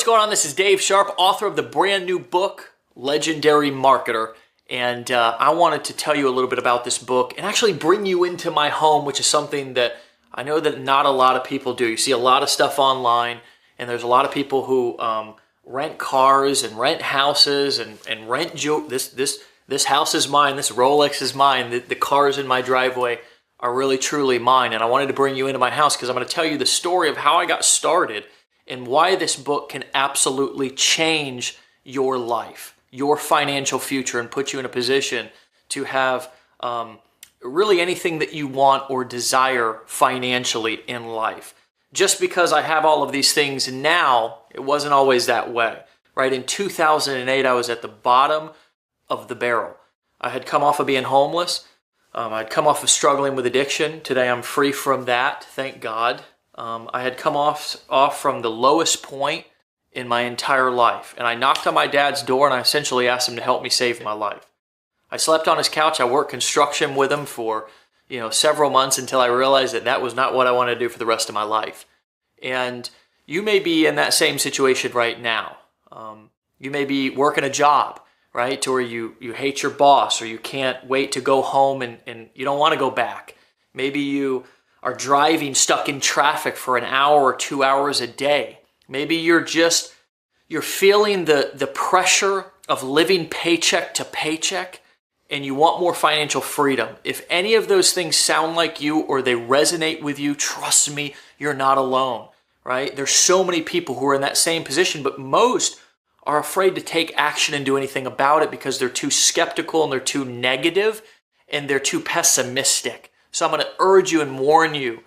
what's going on? This is Dave Sharp, author of the brand new book, Legendary Marketer. And I wanted to tell you a little bit about this book and actually bring you into my home, which is something that I know that not a lot of people do. You see a lot of stuff online, and there's a lot of people who rent cars and rent houses and rent jewelry. This house is mine. This Rolex is mine. The cars in my driveway are really, truly mine. And I wanted to bring you into my house because I'm going to tell you the story of how I got started and why this book can absolutely change your life, your financial future, and put you in a position to have really anything that you want or desire financially in life. Just because I have all of these things now, it wasn't always that way, right? In 2008, I was at the bottom of the barrel. I had come off of being homeless. I'd come off of struggling with addiction. Today, I'm free from that, thank God. I had come off from the lowest point in my entire life. And I knocked on my dad's door and I essentially asked him to help me save my life. I slept on his couch. I worked construction with him for, several months until I realized that was not what I wanted to do for the rest of my life. And you may be in that same situation right now. You may be working a job, right? Or you hate your boss, or you can't wait to go home and you don't want to go back. Maybe you are driving stuck in traffic for an hour or 2 hours a day. Maybe you're feeling the pressure of living paycheck to paycheck and you want more financial freedom. If any of those things sound like you or they resonate with you, trust me, you're not alone, right? There's so many people who are in that same position, but most are afraid to take action and do anything about it because they're too skeptical and they're too negative and they're too pessimistic. So I'm going to urge you and warn you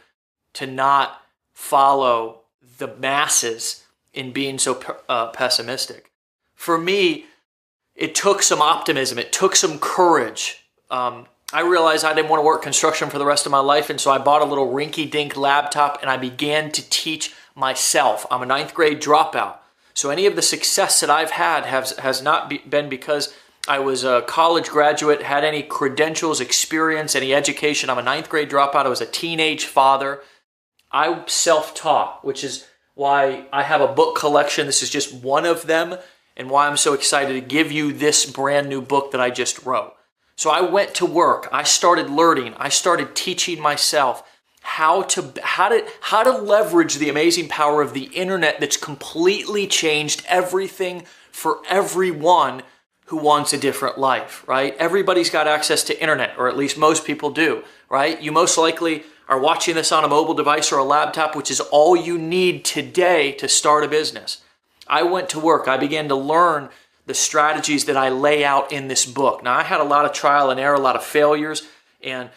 to not follow the masses in being so pessimistic. For me, it took some optimism. It took some courage. I realized I didn't want to work construction for the rest of my life, and so I bought a little rinky-dink laptop and I began to teach myself. I'm a 9th grade dropout. So any of the success that I've had has not been because I was a college graduate, had any credentials, experience, any education. I'm a 9th grade dropout. I was a teenage father. I self-taught, which is why I have a book collection. This is just one of them, and why I'm so excited to give you this brand new book that I just wrote. So I went to work. I started learning. I started teaching myself how to leverage the amazing power of the internet that's completely changed everything for everyone who wants a different life, right? Everybody's got access to internet, or at least most people do, right? You most likely are watching this on a mobile device or a laptop, which is all you need today to start a business. I went to work. I began to learn the strategies that I lay out in this book. Now, I had a lot of trial and error, a lot of failures, and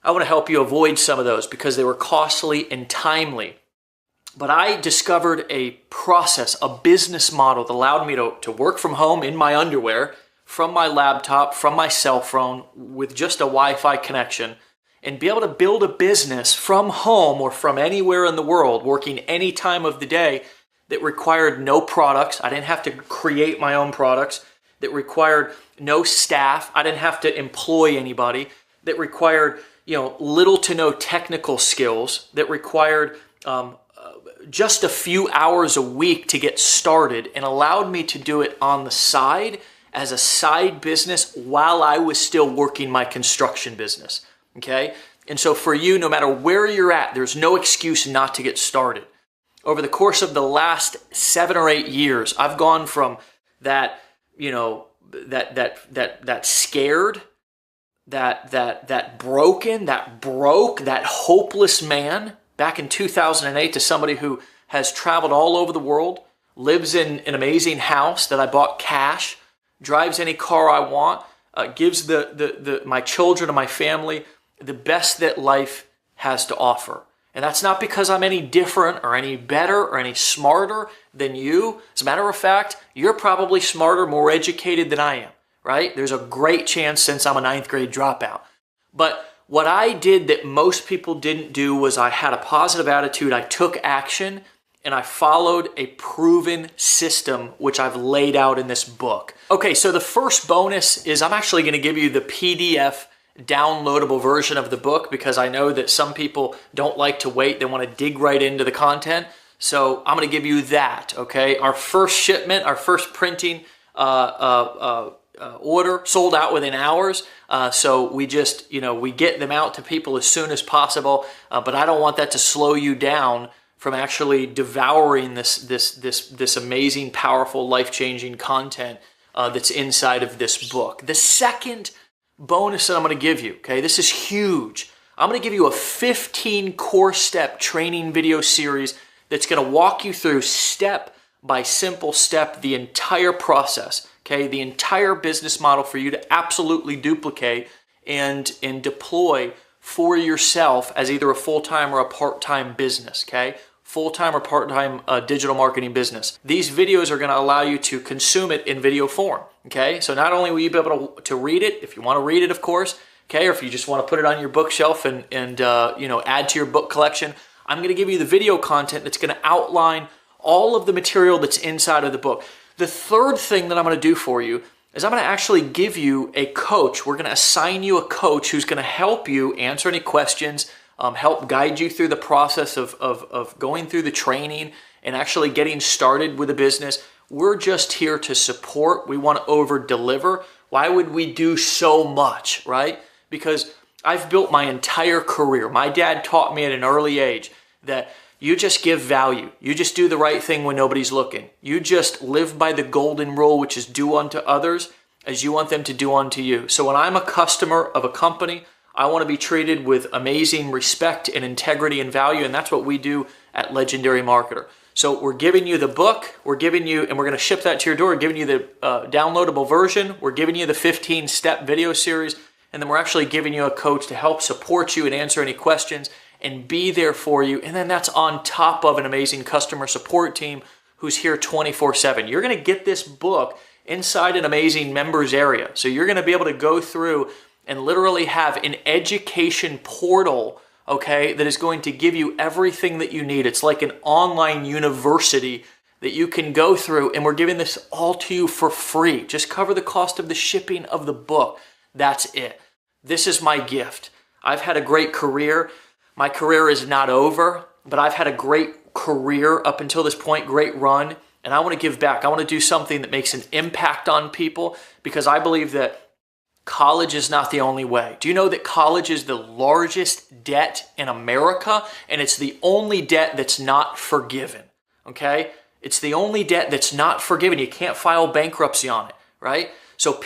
I want to help you avoid some of those because they were costly and timely. But I discovered a process, a business model that allowed me to work from home in my underwear, from my laptop, from my cell phone, with just a Wi-Fi connection, and be able to build a business from home or from anywhere in the world, working any time of the day, that required no products. I didn't have to create my own products. That required no staff. I didn't have to employ anybody. That required little to no technical skills. That required just a few hours a week to get started, and allowed me to do it on the side as a side business while I was still working my construction business. Okay? And so for you, no matter where you're at, there's no excuse not to get started. Over the course of the last 7 or 8 years, I've gone from that scared, that broken, that broke, that hopeless man back in 2008 to somebody who has traveled all over the world, lives in an amazing house that I bought cash, drives any car I want, gives my children and my family the best that life has to offer. And that's not because I'm any different or any better or any smarter than you. As a matter of fact, you're probably smarter, more educated than I am, right? There's a great chance since I'm a 9th grade dropout. But what I did that most people didn't do was I had a positive attitude, I took action, and I followed a proven system which I've laid out in this book. Okay, so the first bonus is I'm actually going to give you the PDF downloadable version of the book because I know that some people don't like to wait. They want to dig right into the content. So I'm going to give you that, okay? Our first shipment, our first printing order sold out within hours. So we just, we get them out to people as soon as possible. But I don't want that to slow you down from actually devouring this amazing, powerful, life-changing content that's inside of this book. The second bonus that I'm going to give you, okay, this is huge. I'm going to give you a 15 core step training video series that's going to walk you through step by simple step the entire process, okay, the entire business model for you to absolutely duplicate and deploy for yourself as either a full-time or a part-time business, okay? Full-time or part-time digital marketing business. These videos are going to allow you to consume it in video form, okay? So not only will you be able to read it, if you want to read it, of course, okay, or if you just want to put it on your bookshelf and add to your book collection, I'm going to give you the video content that's going to outline all of the material that's inside of the book. The third thing that I'm going to do for you is I'm going to actually give you a coach. We're going to assign you a coach who's going to help you answer any questions, help guide you through the process of going through the training and actually getting started with a business. We're just here to support. We want to over-deliver. Why would we do so much, right? Because I've built my entire career. My dad taught me at an early age that you just give value. You just do the right thing when nobody's looking. You just live by the golden rule, which is do unto others as you want them to do unto you. So when I'm a customer of a company, I want to be treated with amazing respect and integrity and value, and that's what we do at Legendary Marketer. So we're giving you the book, and we're going to ship that to your door. We're giving you the downloadable version. We're giving you the 15-step video series, and then we're actually giving you a coach to help support you and answer any questions and be there for you. And then that's on top of an amazing customer support team who's here 24/7. You're going to get this book inside an amazing members area. So you're going to be able to go through and literally have an education portal, okay, that is going to give you everything that you need. It's like an online university that you can go through, and we're giving this all to you for free. Just cover the cost of the shipping of the book. That's it. This is my gift. I've had a great career. My career is not over, but I've had a great career up until this point, great run, and I want to give back. I want to do something that makes an impact on people because I believe that college is not the only way. Do you know that college is the largest debt in America, and it's the only debt that's not forgiven, okay? It's the only debt that's not forgiven. You can't file bankruptcy on it, right? So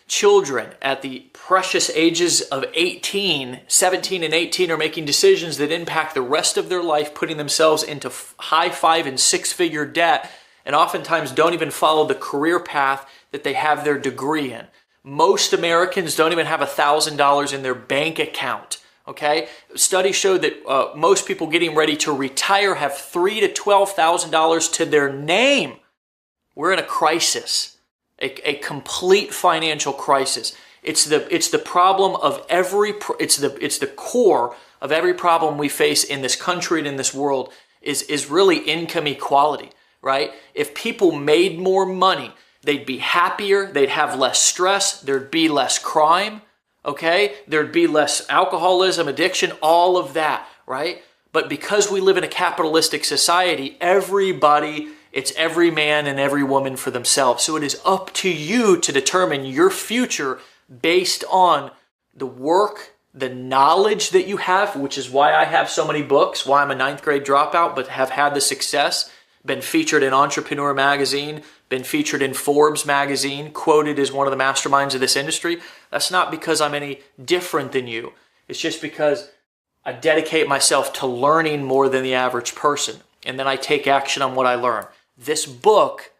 children at the precious ages of 17 and 18 are making decisions that impact the rest of their life, putting themselves into high 5 and 6-figure debt, and oftentimes don't even follow the career path that they have their degree in. Most Americans don't even have $1,000 in their bank account, okay? Studies show that most people getting ready to retire have $3,000 to $12,000 to their name. We're in a crisis. A complete financial crisis. It's the problem of it's the core of every problem we face in this country and in this world is really income equality, right? If people made more money, they'd be happier, they'd have less stress, there'd be less crime, okay? There'd be less alcoholism, addiction, all of that, right? But because we live in a capitalistic society, it's every man and every woman for themselves. So it is up to you to determine your future based on the work, the knowledge that you have, which is why I have so many books, why I'm a 9th grade dropout, but have had the success, been featured in Entrepreneur Magazine, been featured in Forbes Magazine, quoted as one of the masterminds of this industry. That's not because I'm any different than you. It's just because I dedicate myself to learning more than the average person, and then I take action on what I learn. This book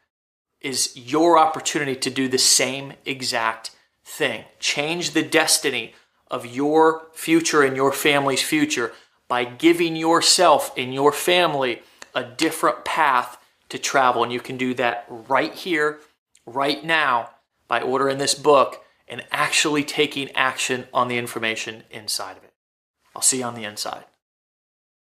is your opportunity to do the same exact thing. Change the destiny of your future and your family's future by giving yourself and your family a different path to travel. And you can do that right here, right now, by ordering this book and actually taking action on the information inside of it. I'll see you on the inside.